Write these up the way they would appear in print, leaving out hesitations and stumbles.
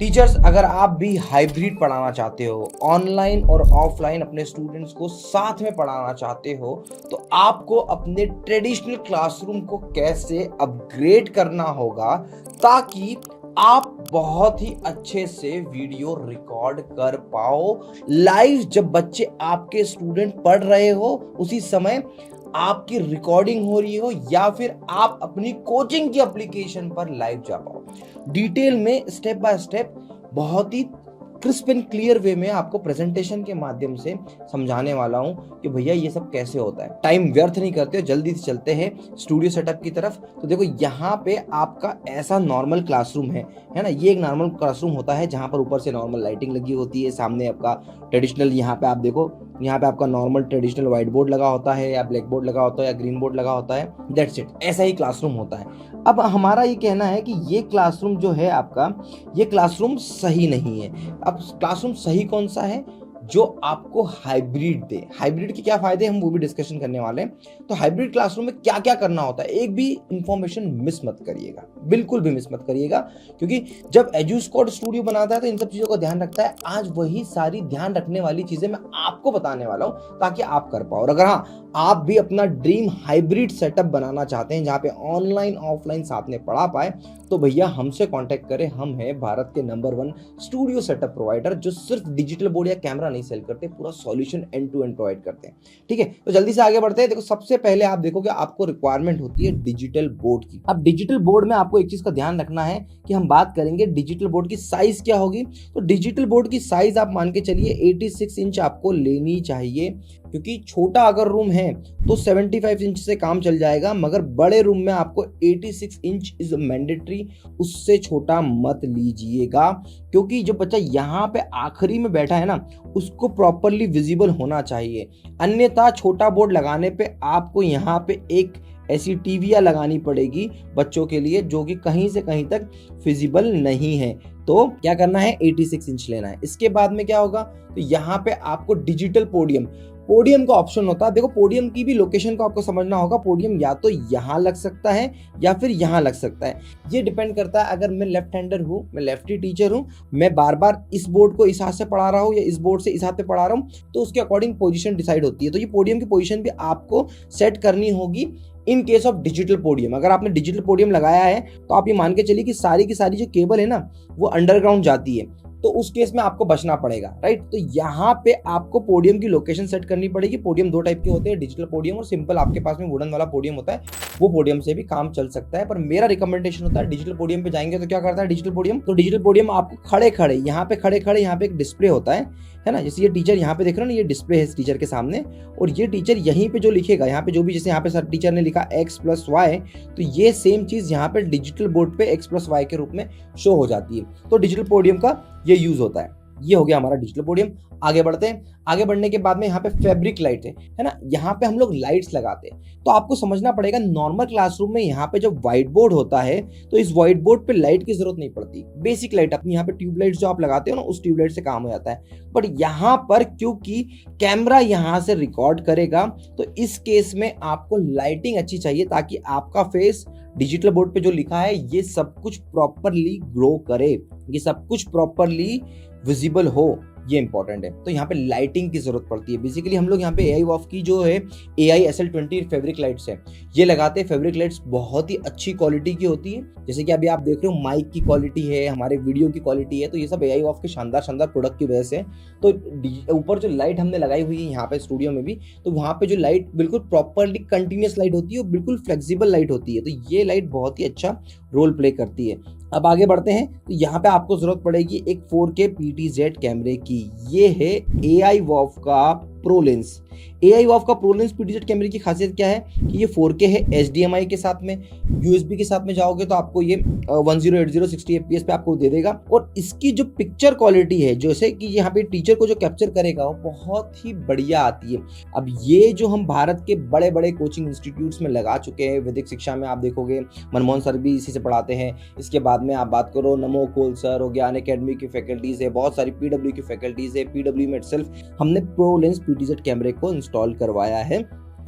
Teachers, अगर आप भी हाइब्रिड पढ़ाना चाहते हो, ऑनलाइन और ऑफलाइन अपने स्टूडेंट्स को साथ में पढ़ाना चाहते हो, तो आपको अपने ट्रेडिशनल क्लासरूम को कैसे अपग्रेड करना होगा ताकि आप बहुत ही अच्छे से वीडियो रिकॉर्ड कर पाओ। लाइव जब बच्चे आपके स्टूडेंट पढ़ रहे हो उसी समय आपकी रिकॉर्डिंग हो रही हो, या फिर आप अपनी कोचिंग की एप्लीकेशन पर लाइव जा पाओ। डिटेल में स्टेप बाय स्टेप बहुत ही क्रिस्प एंड क्लियर वे में आपको प्रेजेंटेशन के माध्यम से समझाने वाला हूं कि भैया ये सब कैसे होता है। टाइम व्यर्थ नहीं करते हो, जल्दी से चलते हैं स्टूडियो सेटअप की तरफ। तो देखो, यहाँ पे आपका ऐसा नॉर्मल क्लासरूम है ना। ये एक नॉर्मल क्लासरूम होता है जहां पर ऊपर से नॉर्मल लाइटिंग लगी होती है, सामने आपका ट्रेडिशनल, यहाँ पे आप देखो, यहाँ पे आपका नॉर्मल ट्रेडिशनल व्हाइट बोर्ड लगा होता है, या ब्लैक बोर्ड लगा होता है, या ग्रीन बोर्ड लगा होता है। दैट्स इट, ऐसा ही क्लासरूम होता है। अब हमारा ये कहना है कि ये क्लासरूम जो है आपका, ये क्लासरूम सही नहीं है। अब क्लासरूम सही कौन सा है? जो आपको हाइब्रिड दे। हाइब्रिड के क्या फायदे हम वो भी डिस्कशन करने वाले हैं। तो हाइब्रिड क्लासरूम में क्या क्या करना होता है, एक भी इंफॉर्मेशन मिस मत करिएगा, बिल्कुल भी मिस मत करिएगा, क्योंकि जब एजुस्कॉड स्टूडियो बनाता है तो इन सब चीजों का ध्यान रखता है। आज वही सारी ध्यान रखने वाली चीजें मैं आपको बताने वाला हूं ताकि आप कर पाओ। और अगर हाँ, आप भी अपना ड्रीम हाइब्रिड सेटअप बनाना चाहते हैं जहां पे ऑनलाइन ऑफलाइन साथ में पढ़ा पाए, तो भैया हमसे कांटेक्ट करें। हम हैं भारत के नंबर 1 स्टूडियो सेटअप प्रोवाइडर जो सिर्फ डिजिटल बोर्ड या कैमरा नहीं सेल करते, पूरा solution end to end provide करते हैं। ठीक है, तो जल्दी से आगे बढ़ते हैं। देखो, सबसे पहले आप देखोगे आपको रिक्वायरमेंट होती है डिजिटल बोर्ड की। अब डिजिटल बोर्ड में आपको एक चीज का ध्यान रखना है कि हम बात करेंगे डिजिटल बोर्ड की साइज क्या होगी। तो डिजिटल बोर्ड की साइज आप मान के चलिए 86 इंच आपको लेनी चाहिए, क्योंकि छोटा अगर रूम है तो 75 इंच से काम चल जाएगा, मगर बड़े रूम में आपको 86 इंच इज मैंडेटरी। उससे छोटा मत लीजिएगा, क्योंकि जो बच्चा यहाँ पे आखिरी में बैठा है ना, उसको प्रॉपरली विजिबल होना चाहिए। अन्यथा छोटा बोर्ड लगाने पे आपको यहाँ पे एक ऐसी टीवियां लगानी पड़ेगी बच्चों के लिए जो कि कहीं से कहीं तक फिजिबल नहीं है। तो क्या करना है, 86 इंच लेना है। इसके बाद में क्या होगा, तो यहाँ पे आपको डिजिटल पोडियम का ऑप्शन होता है। देखो, पोडियम की भी लोकेशन को आपको समझना होगा। पोडियम या तो यहाँ लग सकता है या फिर यहाँ लग सकता है, ये डिपेंड करता है। अगर मैं लेफ्ट हैंडर हूँ, मैं लेफ्टी टीचर हूँ, मैं बार बार इस बोर्ड को इस हाथ से पढ़ा रहा हूँ या इस बोर्ड से इस हाथ पे पढ़ा रहा हूँ, तो उसके अकॉर्डिंग पोजीशन डिसाइड होती है। तो ये पोडियम की पोजीशन भी आपको सेट करनी होगी in case of digital podium. अगर आपने डिजिटल पोडियम लगाया है तो आप ये मान के चलिए कि सारी की सारी जो केबल है ना, वो अंडरग्राउंड जाती है, तो उस केस में आपको बचना पड़ेगा, राइट। तो यहाँ पे आपको पोडियम की लोकेशन सेट करनी पड़ेगी। पोडियम 2 टाइप के होते हैं, डिजिटल पोडियम और सिंपल। आपके पास में वुडन वाला पोडियम होता है, वो पोडियम से भी काम चल सकता है, पर मेरा रिकमेंडेशन होता है डिजिटल पोडियम पे जाएंगे तो क्या करता है डिजिटल पोडियम, तो डिजिटल पोडियम आपको खड़े खड़े यहाँ पे एक डिस्प्ले होता है ना। जैसे ये टीचर यहाँ पे देख रहे हो ना, ये डिस्प्ले है इस टीचर के सामने, और ये टीचर यहीं पे जो लिखेगा, यहाँ पे जो भी, जैसे यहाँ पे सर टीचर ने लिखा x+y, तो ये सेम चीज यहाँ पे डिजिटल बोर्ड पे x+y के रूप में शो हो जाती है। तो डिजिटल पोडियम का ये यूज होता है। ये हो गया हमारा डिजिटल पोडियम। आगे बढ़ते हैं। आगे बढ़ने के बाद में यहाँ पे फैब्रिक लाइट है ना, यहाँ पे हम लोग लाइट्स लगाते हैं। तो आपको समझना पड़ेगा, नॉर्मल क्लासरूम में यहाँ पे जब व्हाइट बोर्ड होता है तो इस व्हाइट बोर्ड पे लाइट की जरूरत नहीं पड़ती। बेसिक लाइट अपनी यहाँ पे ट्यूबलाइट जो आप लगाते हो ना, उस ट्यूबलाइट से काम हो जाता है। बट यहाँ पर क्योंकि कैमरा यहाँ से रिकॉर्ड करेगा, तो इस केस में आपको लाइटिंग अच्छी चाहिए ताकि आपका फेस डिजिटल बोर्ड पे जो लिखा है ये सब कुछ प्रॉपरली ग्लो करे, ये सब कुछ प्रॉपरली विजिबल हो, ये इंपॉर्टेंट है। तो यहाँ पे लाइटिंग की जरूरत पड़ती है। बेसिकली हम लोग यहाँ पे AI वॉफ की जो है AI SL20 फैब्रिक लाइट्स है, ये लगाते हैं। फैब्रिक लाइट्स बहुत ही अच्छी क्वालिटी की होती है, जैसे कि अभी आप देख रहे हो माइक की क्वालिटी है, हमारे वीडियो की क्वालिटी है, तो ये सब AI वॉफ के शानदार प्रोडक्ट की वजह से। तो ऊपर जो लाइट हमने लगाई हुई है यहाँ पे स्टूडियो में भी, तो वहाँ पे जो लाइट बिल्कुल प्रॉपरली कंटिन्यूस लाइट होती है, बिल्कुल फ्लेक्सिबल लाइट होती है। तो ये लाइट बहुत ही अच्छा रोल प्ले करती है। अब आगे बढ़ते हैं। तो यहाँ पे आपको जरूरत पड़ेगी एक 4K PTZ कैमरे की। ये है AI वॉफ का प्रो लेंस। AI वॉफ का प्रो लेंस PTZ कैमरे की खासियत क्या है कि ये 4K है, HDMI के साथ में, USB के साथ में जाओगे तो आपको ये 1080 60 fps पे आपको दे देगा। और इसकी जो पिक्चर क्वालिटी है, जैसे कि यहाँ पे टीचर को जो कैप्चर करेगा, वो बहुत ही बढ़िया आती है। अब ये जो हम भारत के बड़े बड़े कोचिंग इंस्टीट्यूट्स में लगा चुके हैं, वैदिक शिक्षा में आप देखोगे मनमोहन सर भी इसी से पढ़ाते हैं। इसके बाद में आप बात करो नमो कोल सर हो, ज्ञान अकेडमी की फैकल्टीज है, बहुत सारी PW की फैकल्टीज है। PW में इटसेल्फ हमने प्रो लेंस PTZ कैमरे को इंस्टॉल करवाया है,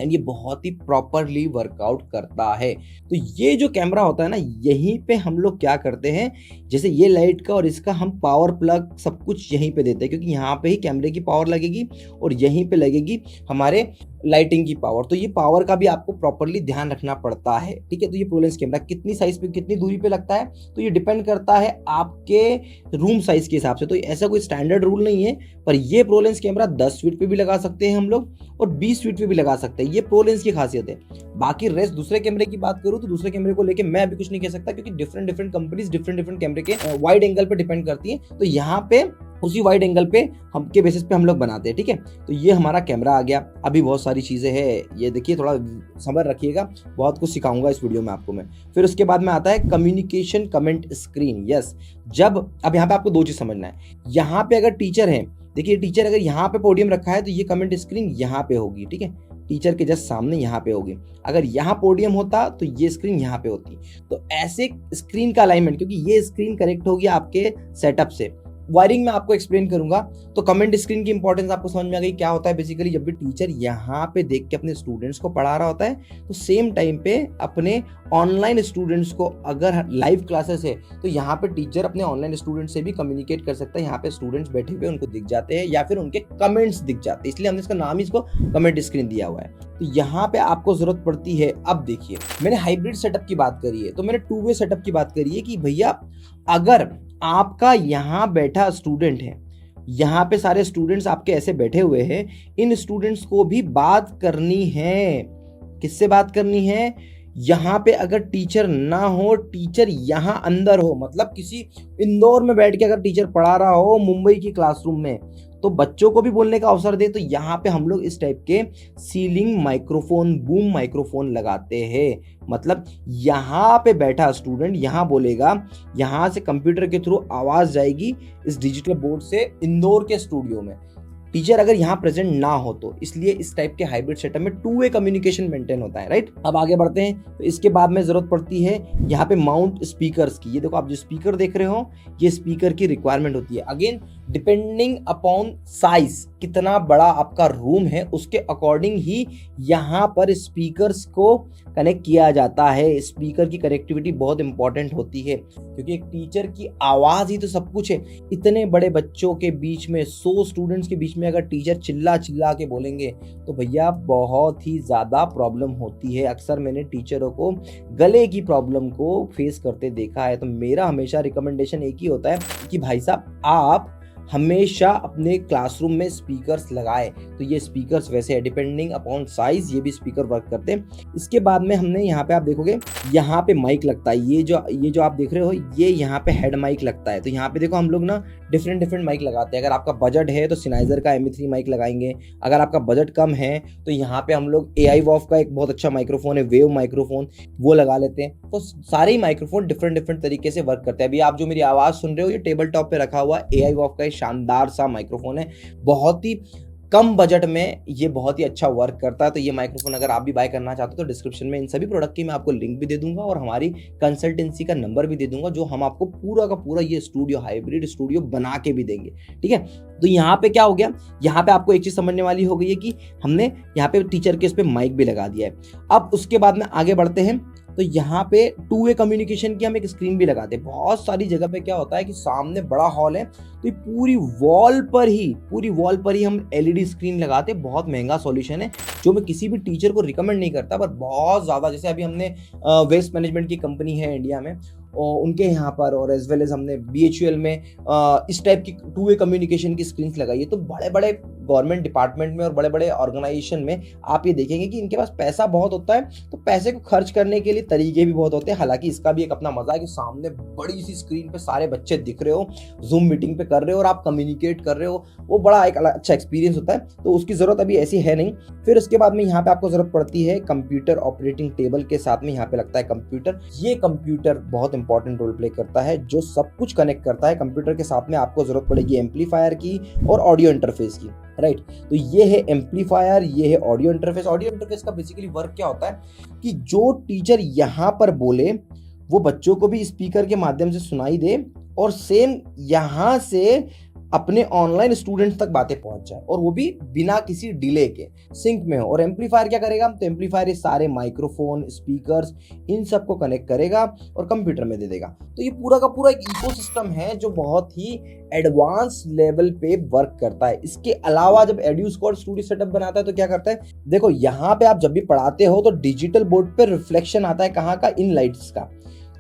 एंड ये बहुत ही प्रॉपरली वर्कआउट करता है। तो ये जो कैमरा होता है ना, यहीं पे हम लोग क्या करते हैं जैसे ये लाइट का और इसका हम पावर प्लग सब कुछ यहीं पे देते हैं, क्योंकि यहाँ पे ही कैमरे की पावर लगेगी और यहीं पे लगेगी हमारे लाइटिंग की पावर। तो ये पावर का भी आपको प्रॉपरली ध्यान रखना पड़ता है, ठीक है। तो ये प्रोलेंस कैमरा कितनी साइज पे कितनी दूरी पे लगता है, तो ये डिपेंड करता है आपके रूम साइज के हिसाब से। तो ऐसा कोई स्टैंडर्ड रूल नहीं है, पर ये प्रोलेंस कैमरा 10 फीट पे भी लगा सकते हैं हम लोग और 20 फीट पे भी लगा सकते हैं। ये प्रोलेंस की खासियत है। बाकी रेस्ट दूसरे कैमरे की बात करूँ तो दूसरे कैमरे को लेके मैं अभी कुछ नहीं कह सकता, क्योंकि डिफरेंट कंपनीज डिफरेंट कैमरे के वाइड एंगल पे डिपेंड करती है। तो यहाँ पे उसी वाइड एंगल पे हम के बेसिस पे हम लोग बनाते हैं, ठीक है। तो ये हमारा कैमरा आ गया। अभी बहुत सारी चीज़ें हैं, ये देखिए, थोड़ा समझ रखिएगा, बहुत कुछ सिखाऊंगा इस वीडियो में आपको मैं। फिर उसके बाद में आता है कम्युनिकेशन कमेंट स्क्रीन। यस, जब अब यहाँ पे आपको दो चीज़ समझना है। यहाँ पे अगर टीचर है, देखिए टीचर अगर यहाँ पे पोडियम रखा है तो ये कमेंट स्क्रीन यहाँ पे होगी, ठीक है। टीचर के जस्ट सामने यहाँ पे होगी। अगर यहाँ पोडियम होता तो ये स्क्रीन यहाँ पे होती। तो ऐसे स्क्रीन का अलाइनमेंट, क्योंकि ये स्क्रीन करेक्ट होगी आपके सेटअप से। वायरिंग में आपको एक्सप्लेन करूंगा। तो कमेंट स्क्रीन की इंपॉर्टेंस आपको समझ में आ गई। क्या होता है बेसिकली, जब भी टीचर यहाँ पे देख के अपने स्टूडेंट्स को पढ़ा रहा होता है तो सेम टाइम पे अपने ऑनलाइन स्टूडेंट्स को, अगर लाइव क्लासेस है तो यहाँ पे टीचर अपने ऑनलाइन स्टूडेंट्स से भी कम्युनिकेट कर सकता है। यहाँ पे स्टूडेंट्स बैठे हुए उनको दिख जाते हैं या फिर उनके कमेंट्स दिख जाते हैं, इसलिए हमने इसका नाम ही इसको कमेंट स्क्रीन दिया हुआ है। तो यहाँ पे आपको जरूरत पड़ती है। अब देखिए, मैंने हाइब्रिड सेटअप की बात करी है, तो मैंने 2 वे सेटअप की बात करी है कि भैया अगर आपका यहाँ बैठा स्टूडेंट है, यहाँ पे सारे स्टूडेंट्स आपके ऐसे बैठे हुए हैं, इन स्टूडेंट्स को भी बात करनी है। किससे बात करनी है? यहाँ पे अगर टीचर ना हो, टीचर यहाँ अंदर हो, मतलब किसी इंदौर में बैठ के अगर टीचर पढ़ा रहा हो मुंबई की क्लासरूम में, तो बच्चों को भी बोलने का अवसर दे। तो यहाँ पे हम लोग इस टाइप के सीलिंग माइक्रोफोन, बूम माइक्रोफोन लगाते हैं। मतलब यहाँ पे बैठा स्टूडेंट यहाँ बोलेगा, यहाँ से कंप्यूटर के थ्रू आवाज जाएगी इस डिजिटल बोर्ड से इंदौर के स्टूडियो में, टीचर अगर यहाँ प्रेजेंट ना हो तो। इसलिए इस टाइप के हाइब्रिड सेटअप में 2 वे कम्युनिकेशन मेंटेन होता है, राइट। अब आगे बढ़ते हैं। तो इसके बाद में जरूरत पड़ती है यहाँ पे माउंट स्पीकर्स की। ये देखो, आप जो स्पीकर देख रहे हो, ये स्पीकर की रिक्वायरमेंट होती है। अगेन डिपेंडिंग अपॉन साइज, कितना बड़ा आपका रूम है उसके अकॉर्डिंग ही यहाँ पर स्पीकर्स को कनेक्ट किया जाता है। स्पीकर की कनेक्टिविटी बहुत इंपॉर्टेंट होती है, क्योंकि एक टीचर की आवाज ही तो सब कुछ है। इतने बड़े बच्चों के बीच में, 100 स्टूडेंट्स के बीच में अगर टीचर चिल्ला चिल्ला के बोलेंगे तो भैया बहुत ही ज्यादा प्रॉब्लम होती है। अक्सर मैंने टीचरों को गले की प्रॉब्लम को फेस करते देखा है। तो मेरा हमेशा रिकमेंडेशन एक ही होता है कि भाई साहब, आप हमेशा अपने क्लासरूम में स्पीकर्स लगाए। तो ये स्पीकर्स वैसे है, डिपेंडिंग अपॉन साइज ये भी स्पीकर वर्क करते हैं। इसके बाद में हमने यहाँ पे, आप देखोगे यहाँ पे माइक लगता है। ये जो आप देख रहे हो, ये यहाँ पे हेड माइक लगता है। तो यहाँ पे देखो, हम लोग ना डिफरेंट माइक लगाते हैं। अगर आपका बजट है तो सिनाइजर का ME3 माइक लगाएंगे। अगर आपका बजट कम है तो यहाँ पे हम लोग AI वॉफ का एक बहुत अच्छा माइक्रोफोन है, वेव माइक्रोफोन, वो लगा लेते हैं। तो सारे ही माइक्रोफोन डिफरेंट तरीके से वर्क करते हैं। अभी आप जो मेरी आवाज सुन रहे हो, ये टेबल टॉप पे रखा हुआ AI वॉफ का शानदार सा माइक्रोफोन है। बहुत ही कम बजट में ये बहुत ही अच्छा वर्क करता है। तो ये माइक्रोफोन अगर आप भी बाय करना चाहते हो तो डिस्क्रिप्शन में इन सभी प्रोडक्ट की मैं आपको लिंक भी दे दूंगा और हमारी कंसल्टेंसी का नंबर भी दे दूंगा, जो हम आपको पूरा का पूरा ये स्टूडियो, हाइब्रिड स्टूडियो बना के भी देंगे, ठीक है। तो यहाँ पे क्या हो गया, यहाँ पे आपको एक चीज समझने वाली हो गई है कि हमने यहाँ पे टीचर के इस पे माइक भी लगा दिया है। अब उसके बाद में आगे बढ़ते हैं। तो यहाँ पे 2 वे कम्युनिकेशन की हम एक स्क्रीन भी लगाते हैं। बहुत सारी जगह पे क्या होता है कि सामने बड़ा हॉल है, तो ये पूरी वॉल पर ही हम LED स्क्रीन लगाते हैं। बहुत महंगा सॉल्यूशन है, जो मैं किसी भी टीचर को रिकमेंड नहीं करता, पर बहुत ज़्यादा, जैसे अभी हमने वेस्ट मैनेजमेंट की कंपनी है इंडिया में, और उनके यहाँ पर, और एज वेल एज हमने BHUL में इस टाइप की 2 वे कम्युनिकेशन की स्क्रीन्स लगाई है। तो बड़े बड़े गवर्नमेंट डिपार्टमेंट में और बड़े बड़े ऑर्गेनाइजेशन में आप ये देखेंगे कि इनके पास पैसा बहुत होता है, तो पैसे को खर्च करने के लिए तरीके भी बहुत होते हैं। हालांकि इसका भी एक अपना मजा है कि सामने बड़ी सी स्क्रीन पे सारे बच्चे दिख रहे हो, जूम मीटिंग पे कर रहे हो और आप कम्युनिकेट कर रहे हो, वो बड़ा एक अच्छा एक्सपीरियंस होता है। तो उसकी जरूरत अभी ऐसी है नहीं। फिर उसके बाद में यहाँ पे आपको जरूरत पड़ती है कंप्यूटर ऑपरेटिंग टेबल के साथ में यहाँ पे लगता है कंप्यूटर। ये कंप्यूटर बहुत इंपॉर्टेंट रोल प्ले करता है, जो सब कुछ कनेक्ट करता है। कंप्यूटर के साथ में आपको जरूरत पड़ेगी एम्पलीफायर की और ऑडियो इंटरफेस की, राइट। तो ये है एम्पलीफायर, ये है ऑडियो इंटरफेस। ऑडियो इंटरफेस का बेसिकली वर्क क्या होता है कि जो टीचर यहाँ पर बोले वो बच्चों को भी स्पीकर के माध्यम से सुनाई दे, और सेम यहाँ से अपने ऑनलाइन स्टूडेंट्स तक बातें पहुंच जाए और वो भी बिना किसी डिले के सिंक में हो। और एम्पलीफायर क्या करेगा, तो एम्पलीफायर ये सारे माइक्रोफोन, स्पीकर्स, इन सबको कनेक्ट करेगा और कंप्यूटर में दे देगा। तो ये पूरा का पूरा एक इकोसिस्टम है जो बहुत ही एडवांस लेवल पे वर्क करता है। इसके अलावा जब एड्यूस्कॉर्ड स्टूडियो सेटअप बनाता है तो क्या करता है, देखो यहाँ पे आप जब भी पढ़ाते हो तो डिजिटल बोर्ड पे रिफ्लेक्शन आता है कहाँ का, इन लाइट्स का।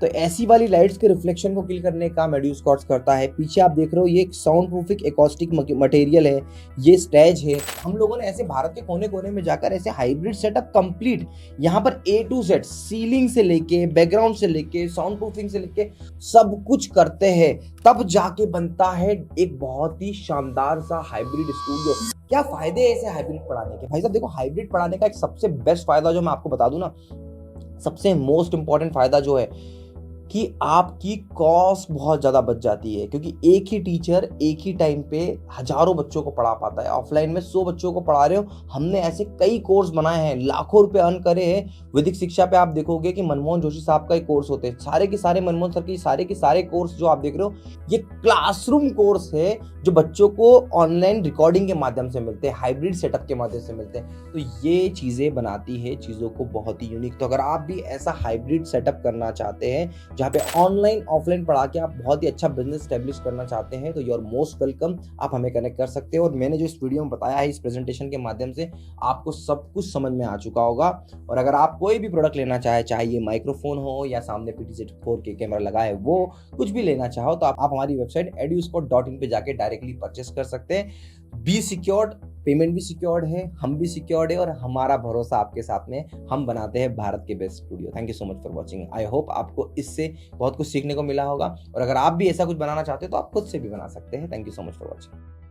तो ऐसी वाली लाइट्स के रिफ्लेक्शन को किल करने का काम एड्यूस्कॉर्ड्स करता है। पीछे आप देख रहे हो ये एक साउंड प्रूफिंग एकॉस्टिक मटेरियल है, ये स्टेज है। हम लोगों ने ऐसे भारत के कोने कोने में जाकर ऐसे हाइब्रिड सेटअप कंप्लीट, यहाँ पर A to Z, सीलिंग से लेके बैकग्राउंड से लेके साउंड प्रूफिंग से लेके सब कुछ करते हैं, तब जाके बनता है एक बहुत ही शानदार सा हाइब्रिड स्टूडियो। क्या फायदे हैं ऐसे हाइब्रिड पढ़ाने के? भाई साहब देखो, हाइब्रिड पढ़ाने का एक सबसे बेस्ट फायदा जो मैं आपको बता दूं ना, सबसे मोस्ट इंपॉर्टेंट फायदा जो है कि आपकी कॉस्ट बहुत ज़्यादा बच जाती है, क्योंकि एक ही टीचर एक ही टाइम पे हजारों बच्चों को पढ़ा पाता है। ऑफलाइन में 100 बच्चों को पढ़ा रहे हो, हमने ऐसे कई कोर्स बनाए हैं, लाखों रुपए अर्न करे हैं। वैदिक शिक्षा पे आप देखोगे कि मनमोहन जोशी साहब का एक कोर्स होते हैं, सारे के सारे मनमोहन सर के सारे कोर्स जो आप देख रहे हो ये क्लासरूम कोर्स है जो बच्चों को ऑनलाइन रिकॉर्डिंग के माध्यम से मिलते हैं, हाइब्रिड सेटअप के माध्यम से मिलते हैं। तो ये चीज़ें बनाती है चीज़ों को बहुत ही यूनिक। तो अगर आप भी ऐसा हाइब्रिड सेटअप करना चाहते हैं जहाँ पे ऑनलाइन ऑफलाइन पढ़ा के आप बहुत ही अच्छा बिजनेस स्टैब्लिश करना चाहते हैं, तो यू आर मोस्ट वेलकम, आप हमें कनेक्ट कर सकते हैं। और मैंने जो इस वीडियो में बताया है, इस प्रेजेंटेशन के माध्यम से आपको सब कुछ समझ में आ चुका होगा। और अगर आप कोई भी प्रोडक्ट लेना चाहे ये माइक्रोफोन हो या सामने PTZ4K कैमरा लगा है, वो कुछ भी लेना चाहो तो आप हमारी वेबसाइट eduscode.in पे जाके डायरेक्टली परचेस कर सकते हैं। बी सिक्योर्ड, पेमेंट भी सिक्योर्ड है, हम भी सिक्योर्ड है और हमारा भरोसा आपके साथ में, हम बनाते हैं भारत के best studio. Thank you so much for watching. I hope आपको इससे बहुत कुछ सीखने को मिला होगा, और अगर आप भी ऐसा कुछ बनाना चाहते हो तो आप खुद से भी बना सकते हैं। Thank you so much for watching.